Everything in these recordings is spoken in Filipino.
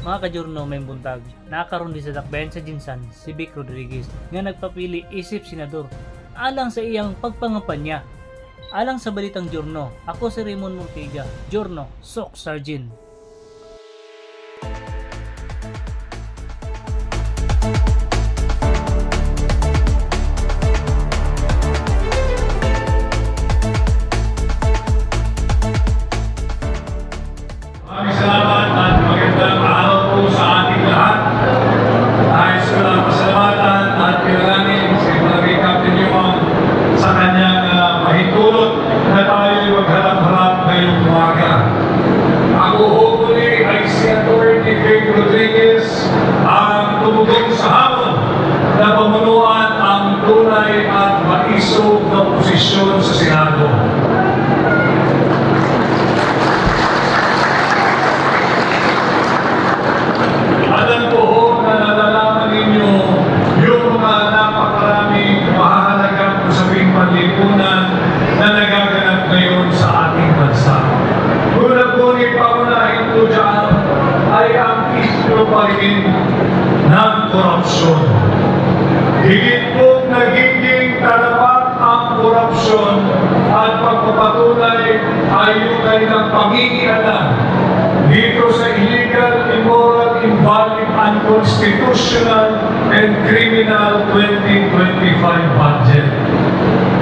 Mga kajurno may buntag, nakaroon din sa dakbayan sa Jinsan si Vic Rodriguez nga nagpapili isip senador alang sa iyang pagpangampanya. Alang sa Balitang Journo, ako si Raymond Montiga, Journo, Sok Sargent. Sa Senado. Alam ko na nalalaman ninyo yung mga napakaraming mahalagang usaping panlipunan na nagaganap ngayon sa ating bansa. Ngunit paunahin ko dyan ay ang isyo pa rin ng korupsyon. Higit pong nagiging talapat ang korupsyon at pagpapatunay ay yung kanilang pangingialam dito sa illegal, immoral, invalid, unconstitutional, and criminal 2025 budget.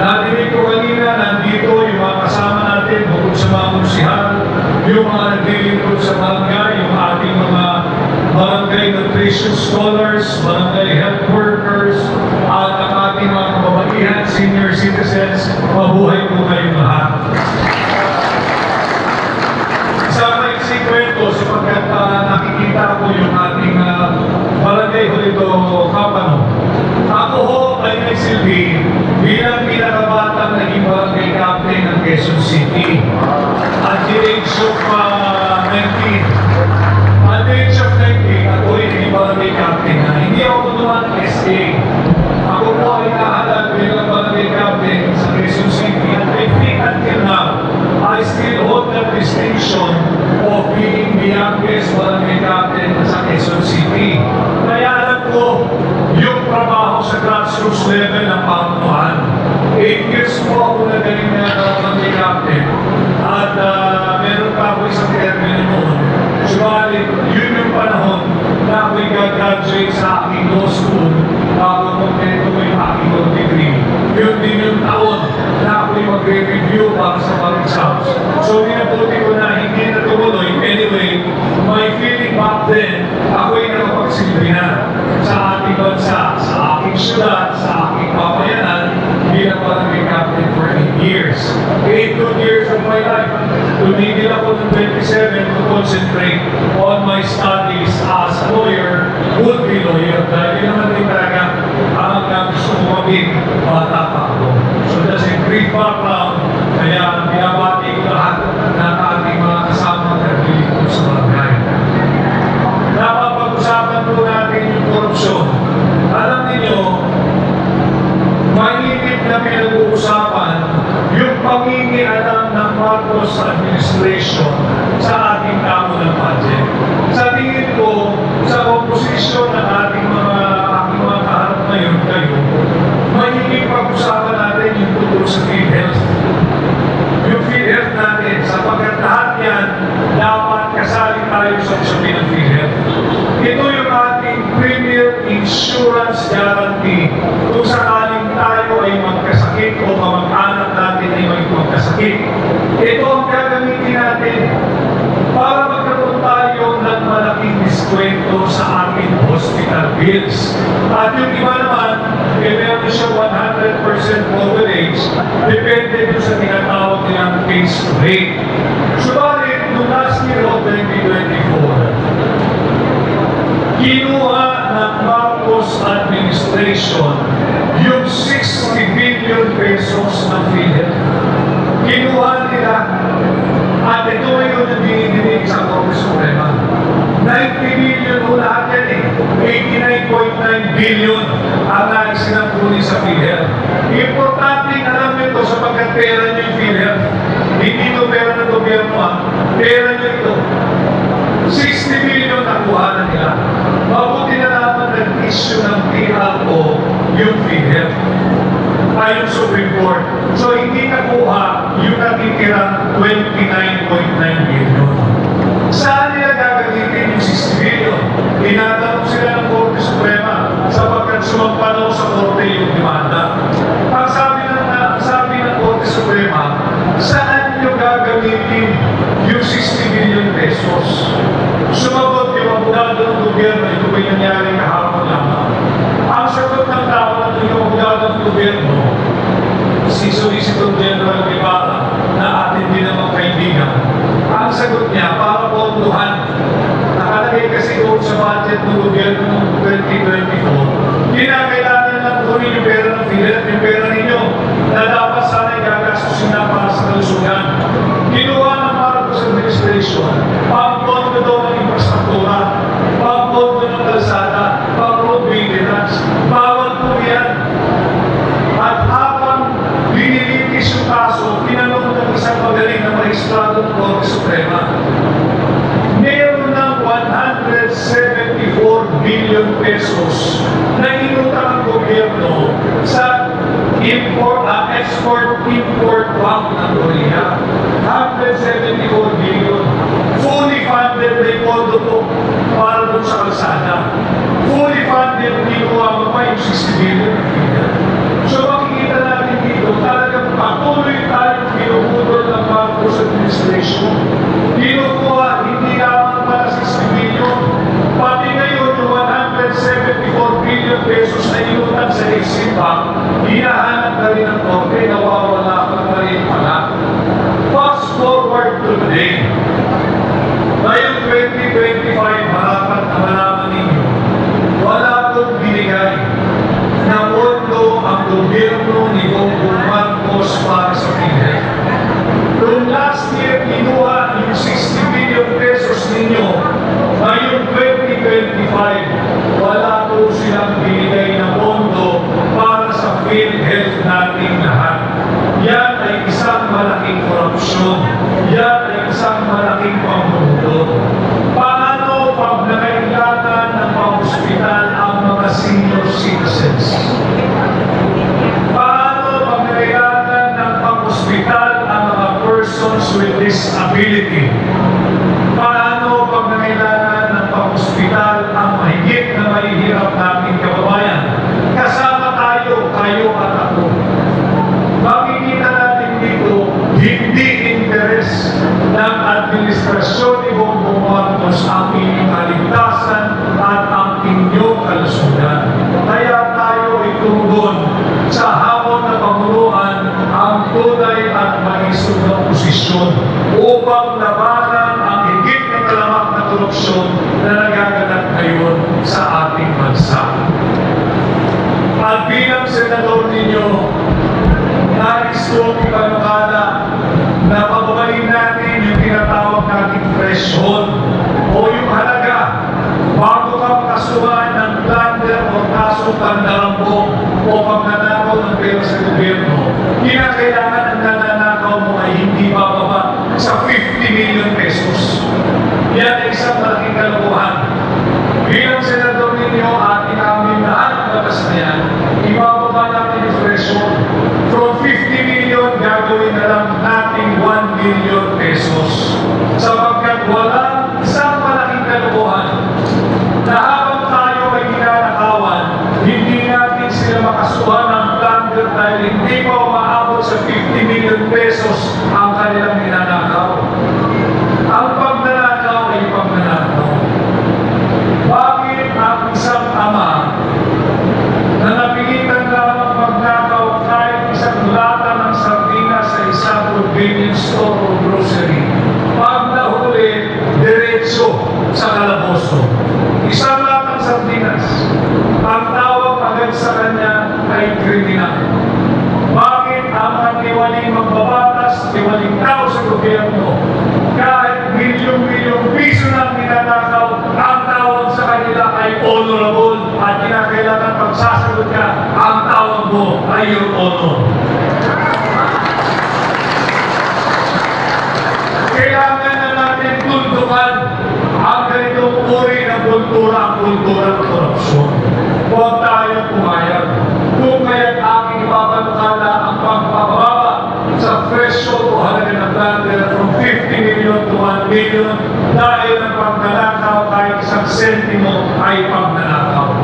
Narinig ko kanina, nandito yung mga kasama natin bukod sa mga munisipal, yung mga naglilingkod sa barangay, yung ating mga barangay nutrition scholars, barangay health workers, at ang ating mga kababaihan, senior citizens, mabuhay po kayong lahat. Isang maiksi kwento sapagkat nakikita ko yung ating barangay Hulito Kapano. Ako ho ay nagsilbi bilang pinakabatang naging barangay captain ng Quezon City at the age of 19. At the age of 19, ako ay naging barangay captain na hindi ako tutuwa ng SA. Ako po ay nahalag bilang barangay captain sa Quezon City at I think until now, I still hold that distinction of being the youngest barangay captain sa Quezon City. Kaya alam ko yung trabaho sa grassroots level ng pamunuan. 8 years po ako nagaling na barangay captain at meron pa ako isang termino noon. Subalit, yun yung panahon na ako'y gagraduate sa aking law school bago kompleto ko yung aking law degree. Yun din yung taon na ako'y magre-review para sa bar exams. So, pinabuti ko na hindi na tumuloy. Anyway, my feeling back then, ako'y nakapagsilbi na sa ating bansa, sa aking syudad, sa aking pamayanan, bilang barangay captain for 8 years. 8 good years of my life. Tumigil ako ng 27 to concentrate on my studies as a lawyer, would-be lawyer, dahil yun naman din talaga ang gusto ko maging bata pa ako. So that's a brief background, kaya binabati ko lahat ng ating mga kasama na naglilingkod sa barangay. Napapag-usapan po natin yung korupsyon. Alam niyo, mainit na pinag-uusapan yung pangingialam ng Marcos administration sa ating tamo ng budget. Sa tingin ko, sa komposisyon ng ating mga kaharap ngayon kayo, magiging pag-usapan natin yung tungkol sa PhilHealth. Yung PhilHealth natin, sapagkat lahat yan, dapat kasali tayo sa usapi ng PhilHealth. Ito yung ating premier insurance guarantee kung sakaling tayo ay magkasakit o kamag-anak natin ay may magkasakit. Ito ang gagamitin natin para magkaroon tayo ng malaking diskwento sa ating hospital bills. At yung iba naman, meron siya 100% coverage, depende doon sa tinatawag nilang case rate. Subalit, noong last year of 2024, kinuha ng Marcos administration yung 60 billion pesos na PhilHealth. Kinuha nila at ito ngayon ang dinidinig sa Korte Suprema. 90 billion mo lahat yan eh. 89.9 billion ang naisinangkuli sa PhilHealth. Importante alam nyo ito sapagkat pera nyo yung PhilHealth. Hindi ito pera ng gobyerno ha. Pera nyo ito. 60 billion ako pinagkukuhanan nila. Mabuti na naman nag-issue ng PLO yung PhilHealth ay yung Supreme Court. So hindi nakuha yung natitirang 29.9 billion. Saan nila gagamitin yung 60 billion? Tinatanong sila ng Korte Suprema sapagkat sumampanaw sa Korte yung demanda. Ang sabi ng Korte Suprema, saan nyo gagamitin yung 60 billion pesos? Sumagot yung abogado ng gobyerno, ito ba yung nangyari kahapon lamang. Ang sagot ng tao na yung abogado ng gobyerno, si Solicitor General Guevara, na atin din naman kaibigan, ang sagot niya, para ponduhan, nakalagay kasi doon sa budget ng gobyerno ng 2024, kinakailangan lang kunin yung pera ng PhilHealth, yung pera ninyo, na dapat sana igagastusin na para sa kalusugan. Ginawa ng Marcos Administration, pang-pondo daw ng infrastruktura, pang-pondo ng kalsada, pang-road maintenance, bawal po yan. At habang binilitis yung kaso, tinanong ng isang magaling na maestrado ng Korte Suprema, meron ng 174 billion pesos na inutang ang gobyerno sa export-import bank ng Korea. 174 billion. Fully funded na pondo po para doon sa kalsada. Fully funded, kinuha mo pa yung 60 billion. So makikita natin dito, talagang patuloy tayong pinuputol ng Marcos Administration. Kinukuha, hindi lamang para 60 billion, pati ngayon yung 174 billion pesos na inutang sa Exim Bank, hinahanap na rin ang Korte, nawawala pa rin pala. Fast forward to today. Ngayong 2025, marapat na malaman ninyo, wala pong binigay na pondo ang gobyerno ni Bongbong Marcos para sa PhilHealth. Noong last year, kinuha yung 60 billion pesos ninyo. Ngayong 2025, wala po silang binigay na pondo para sa PhilHealth nating lahat. Yan ay isang malaking korupsyon. Yan ay isang malaking pamumuno. Paano pag nangailangan ng pang-hospital ang mga senior citizens? Paano pag nangailangan ng pang-hospital ang mga persons with disability? Paano pag nangailangan ng pang-hospital ang mahigit na mahihirap nating kababayan? Kasama tayo, kayo at ako. Makikita natin dito, hindi interes ng administrasyon ni Bongbong Marcos ang inyong kaligtasan at ang inyong kalusugan. Kaya tayo itugon sa hamon na pamunuan ang tunay at maisog na posisyon upang labanan ang higit na kalamak na korupsyon na nagaganap ngayon sa ating bansa. At bilang senador ninyo, nais ko ipanukala na pababain natin yung tinatawag nating threshold o yung halaga bago ka makasuhan ng plunder o kasong pandarambong o pagnanakaw ng pera sa gobyerno. Kinakailangan ang nananakaw mo ay hindi bababa sa 50 million pesos. Yan ay isang malaking kalokohan. Bilang senador ninyo, ating aming lahat ng batas na yan, ibababa natin yung threshold. From 50 million, gagawin na lang natin 1 billion pesos. Sapagkat walang isang malaking kalokohan na habang tayo ay ginanakawan, hindi natin sila makasuhan ng plunder dahil hindi pa umaabot sa 50 million pesos ang kanilang ginanakaw. Ang pagnanakaw ay pagnanakaw. Bakit ang isang ama na napilitan lamang magnakaw kahit isang lata ng sardinas sa isang convenience store o grocery, pag nahuli, diretso sa kalaboso? Isang latang sardinas, ang tawag agad sa kanya ay kriminal. Bakit ang tiwaling magbabatas, tiwaling tao sa gobyerno, kahit milyong-milyong piso ng ninanakaw, ang tawag sa kanila ay honorable at kinakailangan pagsasagot ka, ang tawag mo ay your honor. Kailangan na natin tuntukan ang ganitong uri ng bilyon dahil ang pagnanakaw kahit isang sentimo ay pagnanakaw.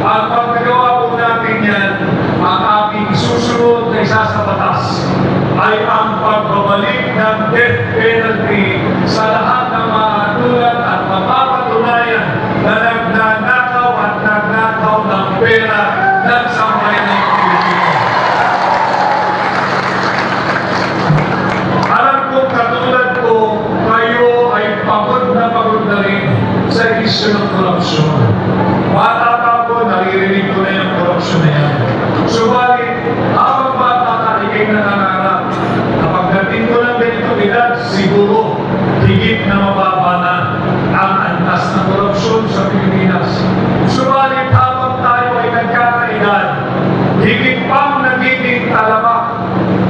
At pag nagawa po natin yan, ang aking susunod na isa sa batas ay ang pagbabalik ng death penalty sa lahat ng mga tulad at mapapatunayan na nagnanakaw at nagnakaw ng pera ng sambayan ng Pilipino. Alam ko katulad ko, kayo ay pagod na rin sa isyu ng korupsyon. Bata pa po, naririnig ko na yung korupsyon na yan. Subalit, habang bata ka, ikay nangangarap. Kapag dating ko ng ganitong edad, siguro, higit na mababa na ang antas ng korupsyon sa Pilipinas. Subalit, habang tayo ay nagkakaedad, higit pang nagiging talamak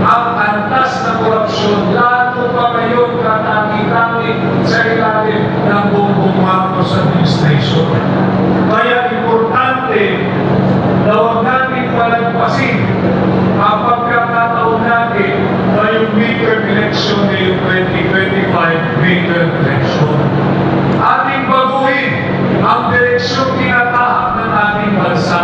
ang antas ng korupsyon, lalo pa ngayon katangi-tangi sa ilalim ng Bongbong Marcos administration. Kaya importante na huwag natin palagpasin ang pagkakataon natin na yung midterm election ngayong 2025 midterm election. Ating baguhin ang direksyon tinatahak ng ating bansa.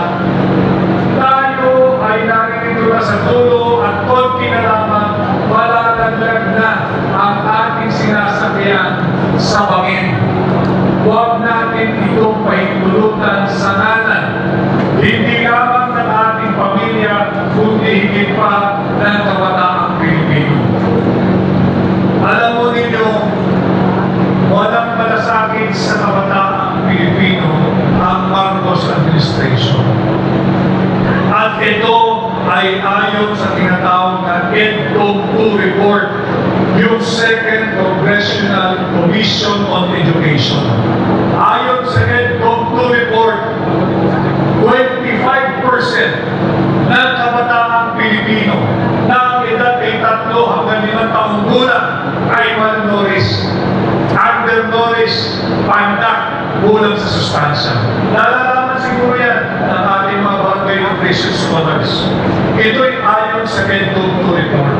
Tayo ay narito na sa dulo at konti na lamang malalaglag na ang ating sinasakyan sa bangin. Huwag natin itong pahintulutan sa ngalan, hindi lamang ng ating pamilya, kundi higit pa ng kabataang Pilipino. Alam mo ninyo, walang malasakit sa kabataang Pilipino ang Marcos administration. At ito ay ayon sa tinatawag na EDCOM 2 report, yung Second Congressional Commission on Education. Ayon sa EDCOM 2 report, 25% ng kabataang Pilipino na ang edad ay 3 hanggang 5 taong gulang ay malnourished, undernourished, pandak, kulang sa sustansya. Nalalaman siguro yan ng ating mga barangay nutrition scholars. Ito'y ayon sa EDCOM 2 report.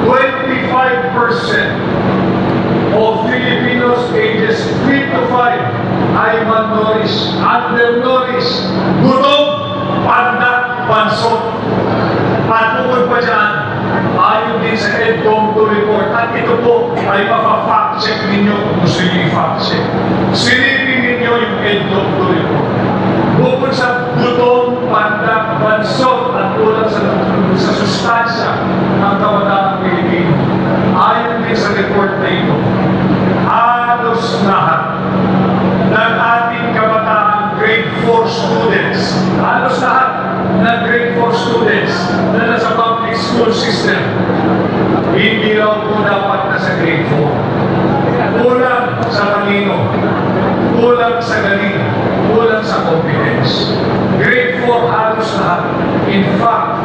25% of Filipinos ages 3 to 5 ay malnourished, undernourished, gutom, pandak, pansot. At bukod pa dyan, ayon din sa EDCOM 2 report, at ito po ay mapa-fact check ninyo kung gusto nyo i-fact check. Silipin ninyo yung EDCOM 2 report. Bukod sa gutom, pandak, pansot, at kulang sa sustansya ng kabataang Pilipino, ayon din sa report na ito, halos lahat ng ating kabataan grade 4 students, halos lahat ng grade 4 students na nasa public school system, hindi raw po dapat nasa grade 4. Kulang sa talino, kulang sa galing, kulang sa competence. Grade 4 halos lahat. In fact,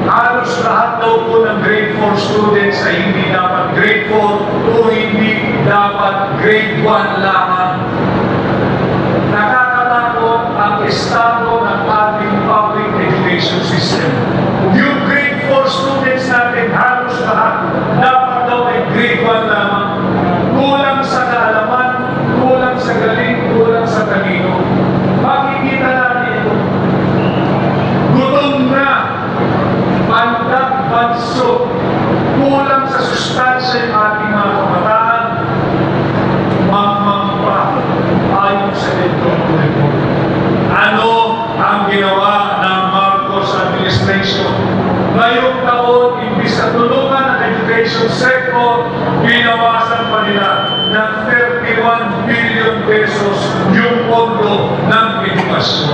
halos lahat daw po ng grade 4 students ay hindi dapat grade 4 o hindi dapat grade 1 lamang. Nakakatakot ang estado ng ating public education system. Yung grade 4 students natin, halos lahat, dapat daw ay grade 1 lamang. Kulang sa kaalaman, kulang sa galing, kulang sa talino. Makikita natin ito. Gutom na, pandak, banso, kulang sa sustansya yung ating mga kabataan, mamampa, ayon sa EDCOM 2 report. Ano ang ginawa ng Marcos administration? Ngayong taon, imbis na tulungan ang education sector, binawasan pa nila ng 31 billion pesos yung pondo ng edukasyon.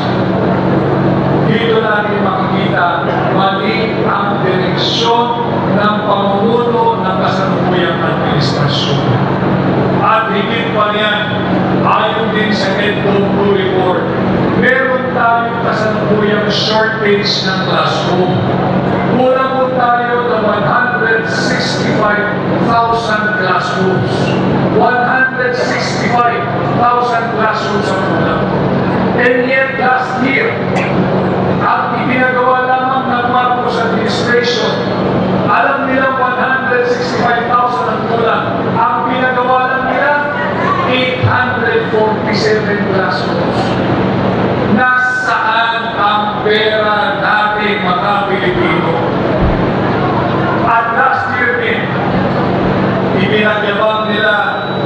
Dito natin makikita mali ang direksyon ng pamumuno ng kasalukuyang administrasyon. At higit pa yan, ayon din sa EDCOM 2 report, meron tayong kasalukuyang shortage ng classroom. Kulang po tayo ng 165,000 classrooms. 165,000 classrooms ang kulang. And yet last year, ang ipinagawa lamang ng Marcos administration, alam nila 165,000 ang kulang. Ang pinagawa 147 classrooms. Nasaan ang pera natin mga Pilipino? At last year din, ibinagyabang nila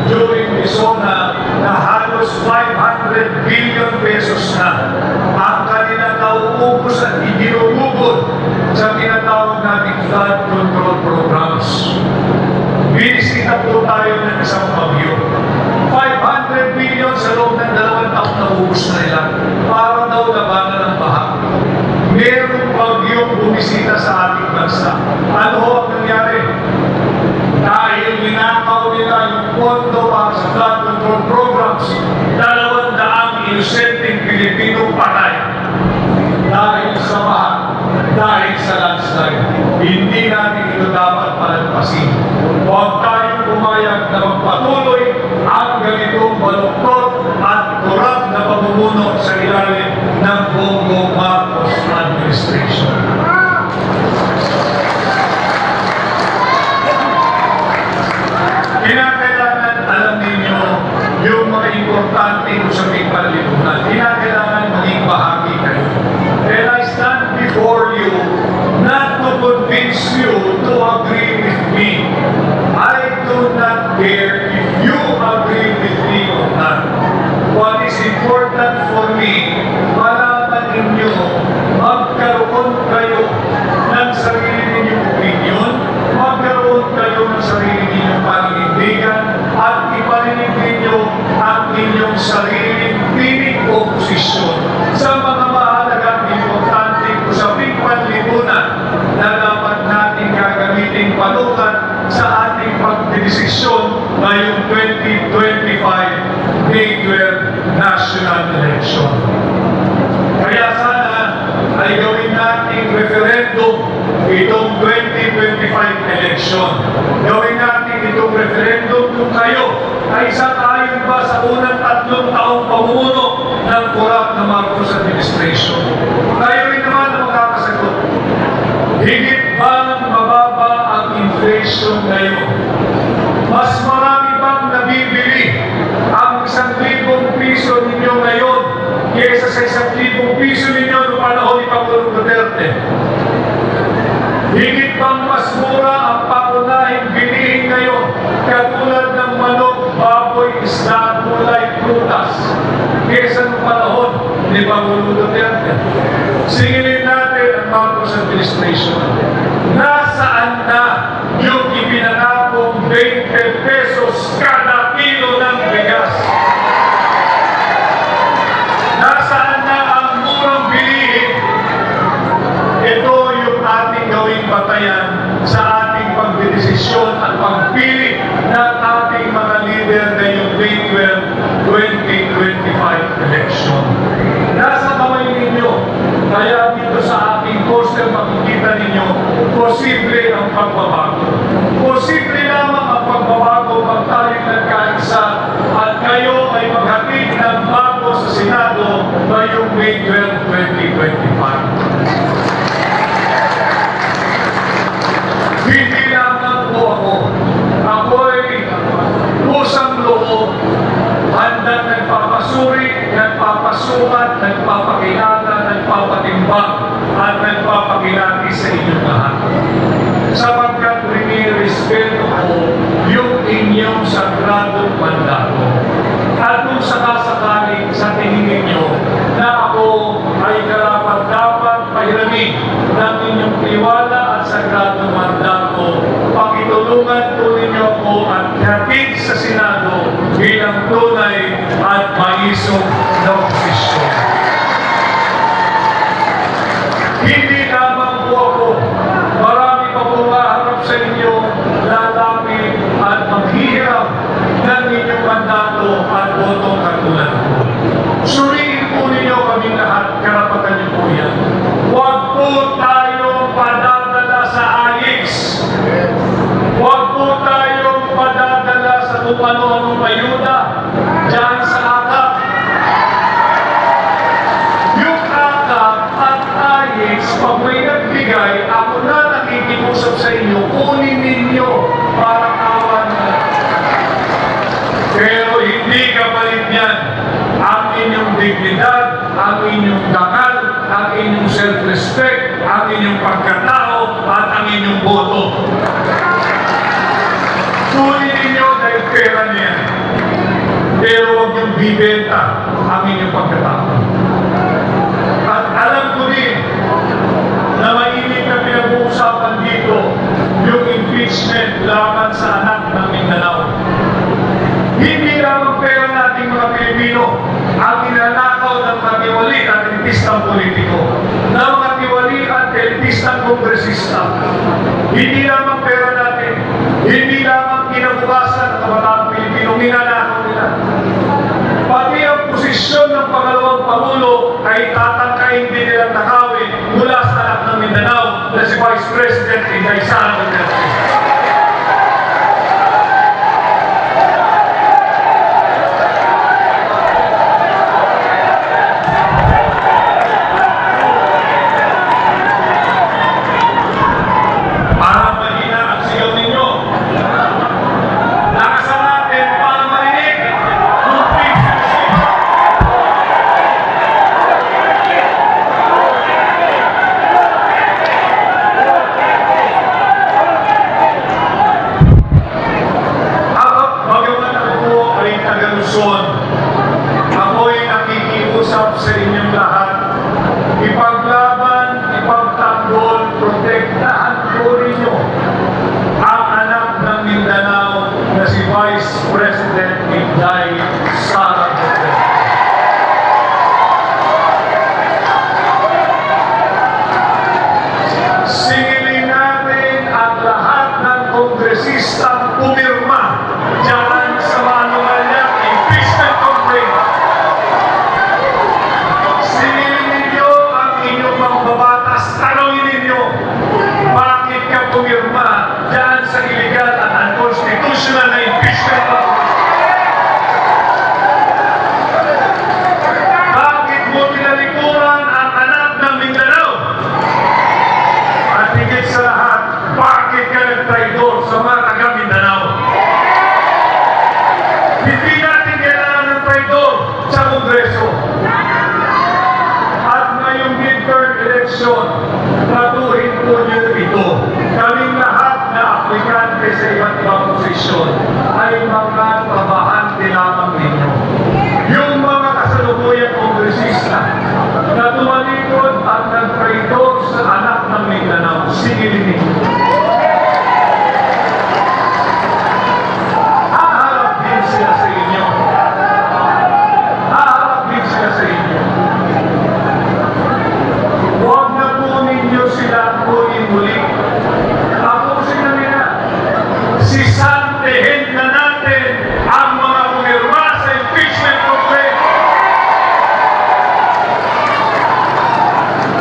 during Lizona na halos 500 billion pesos na ang kanilang nauubos at iginugugod sa tinatawag nating flood control programs. Binisita po tayo ng isang bagyo. 500 billion sa loob ng 2 taon na ubos na nila para daw labanan ng baha. Merong bagyong bumisita sa ating bansa. Ano ho ang nangyari? Dahil ninakaw nila yung pondo para sa flood control programs, 200 inosenteng Pilipino patay. Dahil sa baha, dahil sa landslide. Hindi natin ito dapat palagpasin. Huwag tayong pumayag na magpatuloy ang ganitong baluktot at kurap na pamumuno sa ilalim ng Bongbong Marcos administration. Kinakailangan alam ninyo yung mga importante sa may panlipunan. Kinakailangan maging bahagi kayo. And I stand before you not to convince you to agree with me. I do not care if you agree with me or not. What is important for me, malaman ninyo, magkaroon kayo ng sarili ninyong opinion, magkaroon kayo ng sarili ninyong paninindigan, at ipaninig ninyo ang inyong sariling tinig o posisyon sa mga mahalagang importante usaping panlipunan na dapat natin gagamitin panukat sa ating pagdedesisyon ngayong 2025 May 12 national election. Kaya sana ay gawin nating referendum itong 2025 election. Gawin natin itong referendum kung kayo ay sang-ayon ba sa unang 3 taong pamumuno ng korap na Marcos administration. Kayo rin naman ang makakasagot. Higit bang mababa ang inflation ngayon? Mas marami bang nabibili ang 1,000 piso ninyo ngayon kaysa sa 1,000 piso ninyo noong panahon ni Pangulong Duterte? Higit bang mas mura ang pangunahing bilihin ngayon katulad ng manok, baboy, isda, gulay, prutas kaysa noong panahon ni Pangulong Duterte? Singilin natin ang Marcos administration. Nasaan na yung ipinangakong 20 pesos kada kilo ng bigas? Nasaan na ang murang bilihin? Ito yung ating gawing batayan sa ating pagdedesisyon at pagpili ng ating mga leader ngayong May 12, 2025 election. Nasa kamay ninyo. Kaya dito sa ating poster makikita ninyo, posible ang pagbabago. Posible lamang ang pagbabago pag tayo nagkaisa at kayo ay maghatid ng bago sa Senado ngayong May 12, 2025. Hindi lamang po ako. Ako'y pusang loob, handang nagpapasuri, nagpapasukat, nagpapakilala, nagpapatimbang, at nagpapakilati sa inyong lahat. Sapagkat rinirespeto ko yung inyong sagradong mandato. At kung sakasakali sa tingin ninyo na ako ay karapat-dapat pahiramin ng inyong tiwala at sagradong mandato, pakitulungan po ninyo ako at hatid sa Senado bilang tunay at maisog na oposisyon. Hindi lamang po ako, marami pa po maharap sa inyo, lalapit at maghihirap ng inyong mandato at botong katulad ko. Suriin po ninyo kami lahat, karapatan niyo po yan. Huwag po tayong padadala sa AIX. Huwag po tayong padadala sa kung ano-anong ayuda dyan sa atap. pero huwag niyong bibenta ang inyong pagkatao. At alam ko din na mainit na pinag-uusapan dito yung impeachment laban sa anak ng Mindanao. Hindi lamang pera nating mga Pilipino ang inanakaw ng mga tiwali at elitistang politiko, ng mga tiwali at elitistang kongresista. Hindi lamang pera natin, hindi lamang kinabukasan ng kabataang Pilipino, ninanakaw nila. Pati ang posisyon ng pangalawang Pangulo ay tatangkain din nilang nakawin mula sa anak ng Mindanao na si Vice President Inday Sara Duterte. Ako'y nakikiusap sa inyong lahat, ipaglaban, ipagtanggol, protektahan po ninyo ang anak ng Mindanao na si Vice President Inday Sara Duterte. Singilin natin ang lahat ng kongresistang pumirma dyan sa manumalyang impeachment complaint. Singilin ninyo ang inyong mga babatas. Tanongin ninyo, bakit ka pumirma dyan sa illegal at unconstitutional na impeachment complaint? Bakit mo tinalikuran ang anak ng Mindanao? At higit sa lahat, bakit ka nagtraidor sa mga taga-Mindanao? Hindi natin kailangan ng traidor sa Kongreso. At ngayong midterm election, tratuhin po niyo ito. Kaming lahat na aplikante sa iba't ibang posisyon ay mga trabahante lamang ninyo. Yung mga kasalukuyang kongresista na tumalikod at nagtraidor sa anak ng Mindanao, sigilin ninyo. Haharap din sila sa inyo. Haharap din sila sa inyo. Huwag na po ninyo sila kunin muli. Tapusin na nila. Sisantehin na natin ang mga pumirma sa impeachment complaint.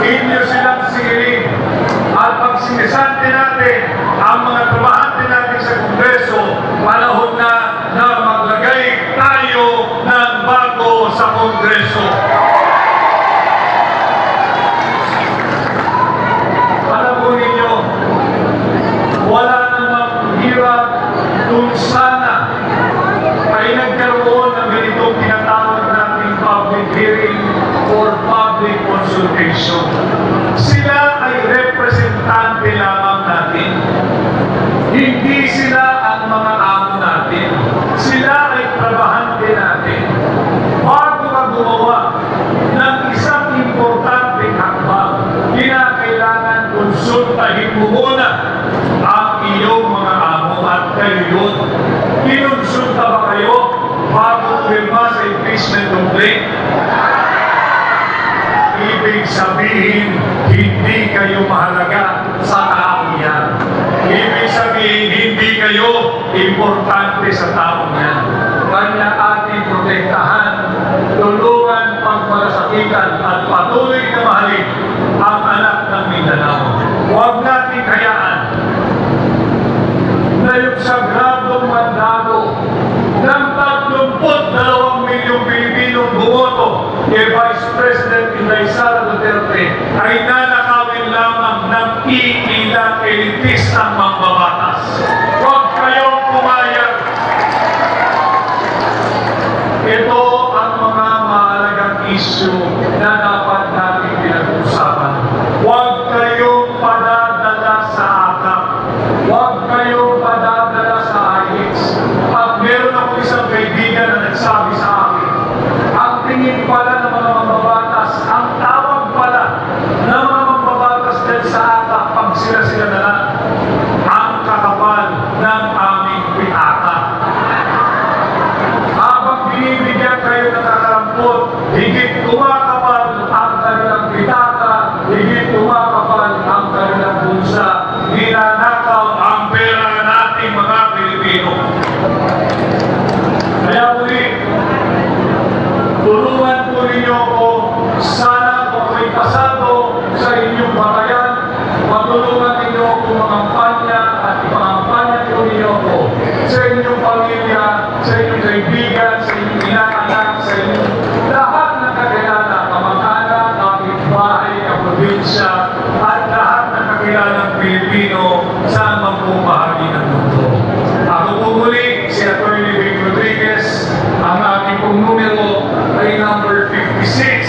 Inyo silang sigilin. At pag sinisante natin ang mga trabahante natin sa Kongreso, panahon na maglagay tayo ng bago sa Kongreso. Alam po ninyo, wala namang hirap kung sana ay nagkaroon ng ganitong tinatawag nating public hearing or public consultation. Sila ay representante lamang natin. Hindi sila ang mga amo natin. Sila ay trabahante natin. Bago ka gumawa ng isang importanteng hakbang, kinakailangan konsultahin mo muna ang iyong mga amo at kayo yun. Kinonsulta ba kayo bago pumirma sa impeachment complaint? Ibig sabihin, hindi kayo mahalaga sa taong yan. Ibig sabihin, hindi kayo importante sa taong yan. Kanya ating protektahan, tulungan, pagmalasakitan at patuloy na mahalin ang anak ng Mindanao. Huwag natin hayaan na yung sagradong mandado ng 32 milyong Pilipinong bumoto kay Vice President Inday Sara Duterte ay nanakawin lamang ng iilang elitistang mambabatas. Huwag kayong pumayag. Ito ang mga mahalagang issue na dapat natin pinag-usapan. Huwag kayong padadala sa atap. Huwag kayong padadala sa ayits. At meron ako isang kaibigan na nagsabi sa tulungan po ninyo ako. Sana kung ako'y pasado sa inyong batayan, matulungan ninyo ako mangampanya at ipangampanya po ninyo ako sa inyong pamilya, sa inyong kaibigan, sa inyong inaanak, sa inyong lahat ng kakilala, kamag-anak, kapitbahay, kaprobinsya, at lahat ng kakilalang Pilipino sa mang pong bahagi ng mundo. Ako po muli, si Atty. Vic Rodriguez, ang aking pong numero ay number 56.